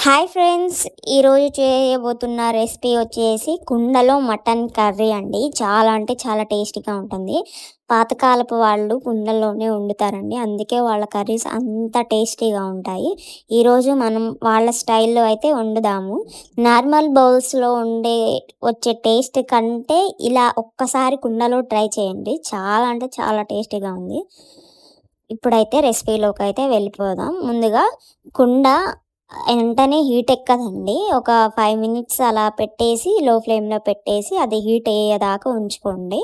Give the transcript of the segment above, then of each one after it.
Hi friends, ఈరోజు చేయబోతున్న recipe వచ్చేసి కుండలో మటన్ కర్రీ అండి. చాలా అంటే చాలా టేస్టీగా ఉంటుంది. పాతకాలపు వాళ్ళు కుండల్లోనే వండుతారండి. అందుకే వాళ్ళ కర్రీస్ అంత టేస్టీగా ఉంటాయి. ఈరోజు మనం వాళ్ళ స్టైల్లో అయితే వండుదాము. నార్మల్ బౌల్స్లో వచ్చే టేస్ట్ కంటే ఇలా ఒక్కసారి కుండలో ట్రై చేయండి. చాలా అంటే చాలా టేస్టీగా ఉంది. ఇప్పుడైతే రెసిపీలోకి అయితే వెళ్ళిపోదాం. ముందుగా కుండ వెంటనే హీట్ ఎక్కదండి. ఒక 5 మినిట్స్ అలా పెట్టేసి లో ఫ్లేమ్‌లో పెట్టేసి అది హీట్ అయ్యేదాకా ఉంచుకోండి.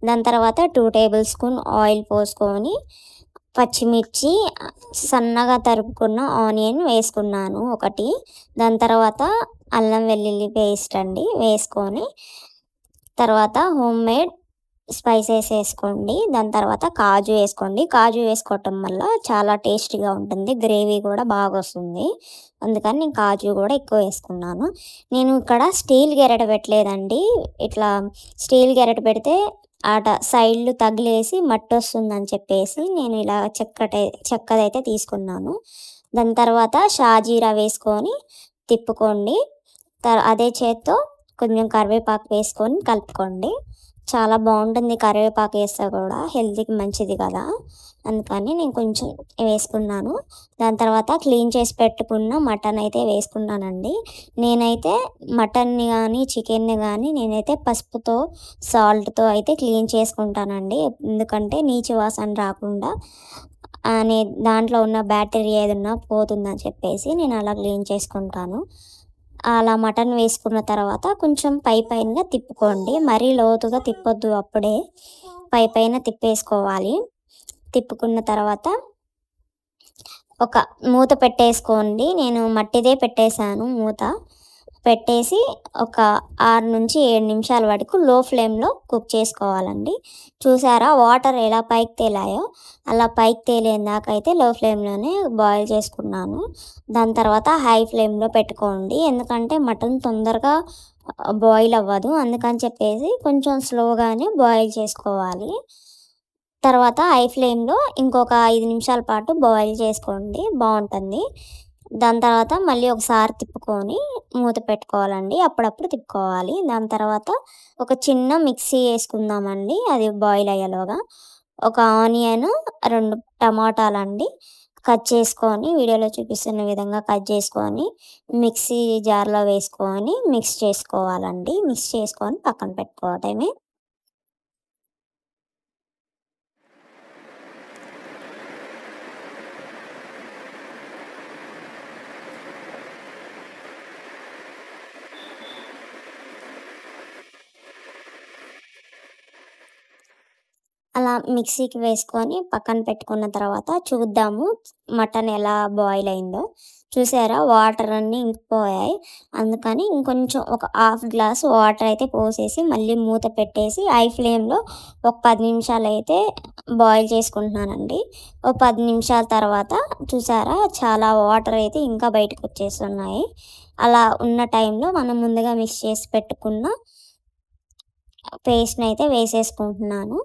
దాని తర్వాత 2 టేబుల్ స్పూన్ ఆయిల్ పోసుకొని పచ్చిమిర్చి, సన్నగా తరుపుకున్న ఆనియన్ వేసుకున్నాను ఒకటి. దాని తర్వాత అల్లం వెల్లుల్లి పేస్ట్ అండి వేసుకొని, తర్వాత హోమ్‌మేడ్ స్పైసెస్ వేసుకోండి. దాని తర్వాత కాజు వేసుకోండి. కాజు వేసుకోవటం వల్ల చాలా టేస్టీగా ఉంటుంది. గ్రేవీ కూడా బాగా వస్తుంది. అందుకని నేను కాజు కూడా ఎక్కువ వేసుకున్నాను. నేను ఇక్కడ స్టీల్ గెరట పెట్టలేదండి. ఇట్లా స్టీల్ గెరట పెడితే సైడ్లు తగిలేసి మట్టి వస్తుందని చెప్పేసి నేను ఇలా చెక్కదైతే తీసుకున్నాను. దాని తర్వాత షాజీరా వేసుకొని తిప్పుకోండి. అదే చేత్తో కొంచెం కరివేపాకు వేసుకొని కలుపుకోండి. చాలా బాగుంటుంది. కరివేపాకు వేస్తే కూడా హెల్త్కి మంచిది కదా, అందుకని నేను కొంచెం వేసుకున్నాను. దాని తర్వాత క్లీన్ చేసి పెట్టుకున్న మటన్ అయితే వేసుకున్నానండి. నేనైతే మటన్ని కానీ చికెన్ని కానీ నేనైతే పసుపుతో సాల్ట్తో అయితే క్లీన్ చేసుకుంటానండి. ఎందుకంటే నీచు వాసన రాకుండా దాంట్లో ఉన్న బ్యాక్టీరియా ఏదన్నా పోతుందని చెప్పేసి నేను అలా క్లీన్ చేసుకుంటాను. అలా మటన్ వేసుకున్న తర్వాత కొంచెం పైన తిప్పుకోండి. మరీ లోతుగా తిప్పొద్దు, అప్పుడే పైన తిప్పేసుకోవాలి. తిప్పుకున్న తర్వాత ఒక మూత పెట్టేసుకోండి. నేను మట్టిదే పెట్టేశాను. మూత పెట్టేసి ఒక 6 నుంచి 7 నిమిషాల వరకు లో ఫ్లేమ్లో కుక్ చేసుకోవాలండి. చూసారా వాటర్ ఎలా పైకి తేలాయో, అలా పైకి తేలేదాకైతే లో ఫ్లేమ్లోనే బాయిల్ చేసుకున్నాను. దాని తర్వాత హై ఫ్లేమ్లో పెట్టుకోండి. ఎందుకంటే మటన్ తొందరగా బాయిల్ అవ్వదు, అందుకని చెప్పేసి కొంచెం స్లోగానే బాయిల్ చేసుకోవాలి. తర్వాత హై ఫ్లేమ్లో ఇంకొక 5 నిమిషాల పాటు బాయిల్ చేసుకోండి, బాగుంటుంది. దాని తర్వాత మళ్ళీ ఒకసారి తిప్పుకొని మూత పెట్టుకోవాలండి. అప్పుడప్పుడు తిప్పుకోవాలి. దాని తర్వాత ఒక చిన్న మిక్సీ వేసుకుందామండి, అది బాయిల్ అయ్యేలోగా. ఒక ఆనియన్, 2 టమాటాలండి కట్ చేసుకొని వీడియోలో చూపిస్తున్న విధంగా కట్ చేసుకొని మిక్సీ జార్లో వేసుకొని మిక్స్ చేసుకోవాలండి. మిక్స్ చేసుకొని పక్కన పెట్టుకోవటమే. అలా మిక్సీకి వేసుకొని పక్కన పెట్టుకున్న తర్వాత చూద్దాము మటన్ ఎలా బాయిల్ అయిందో. చూసారా వాటర్ అన్నీ ఇంకిపోయాయి. అందుకని ఇంకొంచెం ఒక హాఫ్ గ్లాస్ వాటర్ అయితే పోసేసి మళ్ళీ మూత పెట్టేసి హై ఫ్లేమ్లో ఒక 10 నిమిషాలు అయితే బాయిల్ చేసుకుంటున్నానండి. ఒక 10 నిమిషాల తర్వాత చూసారా చాలా వాటర్ అయితే ఇంకా బయటకు వచ్చేస్తున్నాయి. అలా ఉన్న టైంలో మనం ముందుగా మిక్స్ చేసి పెట్టుకున్న పేస్ట్ని అయితే వేసేసుకుంటున్నాను.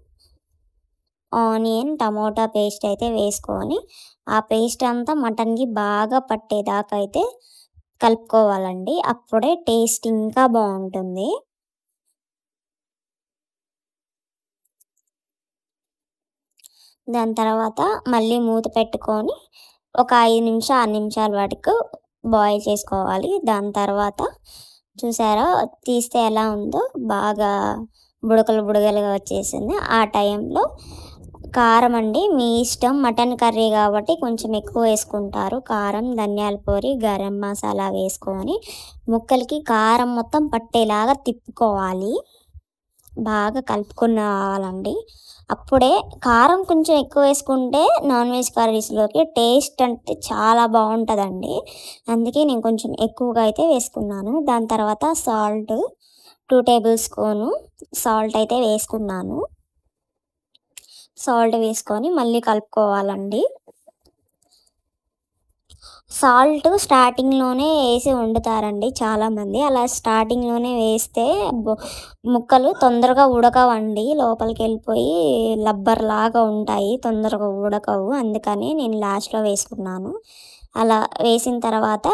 ఆనియన్ టమోటా పేస్ట్ అయితే వేసుకొని ఆ పేస్ట్ అంతా మటన్కి బాగా పట్టేదాకా అయితే కలుపుకోవాలండి. అప్పుడే టేస్ట్ ఇంకా బాగుంటుంది. దాని తర్వాత మళ్ళీ మూత పెట్టుకొని ఒక 6 నిమిషాల వరకు బాయిల్ చేసుకోవాలి. దాని తర్వాత చూసారా తీస్తే ఎలా ఉందో, బాగా బుడగలుగా వచ్చేసింది. ఆ టైంలో కారం అండి మీ ఇష్టం. మటన్ కర్రీ కాబట్టి కొంచెం ఎక్కువ వేసుకుంటారు. కారం, ధనియాల పొడి, గరం మసాలా వేసుకొని ముక్కలకి కారం మొత్తం పట్టేలాగా తిప్పుకోవాలి. బాగా కలుపుకోవాలండి. అప్పుడే కారం కొంచెం ఎక్కువ వేసుకుంటే నాన్ వెజ్ కర్రీస్లోకి టేస్ట్ అంటే చాలా బాగుంటుందండి. అందుకే నేను కొంచెం ఎక్కువగా అయితే వేసుకున్నాను. దాని తర్వాత సాల్ట్ 2 టేబుల్ స్పూను సాల్ట్ అయితే వేసుకున్నాను. సాల్ట్ వేసుకొని మళ్ళీ కలుపుకోవాలండి. సాల్ట్ స్టార్టింగ్లోనే వేసి వండుతారండి చాలామంది. అలా స్టార్టింగ్లోనే వేస్తే ముక్కలు తొందరగా ఉడకవండి, లోపలికి వెళ్ళిపోయి లబ్బర్ లాగా ఉంటాయి, తొందరగా ఉడకవు. అందుకని నేను లాస్ట్లో వేసుకున్నాను. అలా వేసిన తర్వాత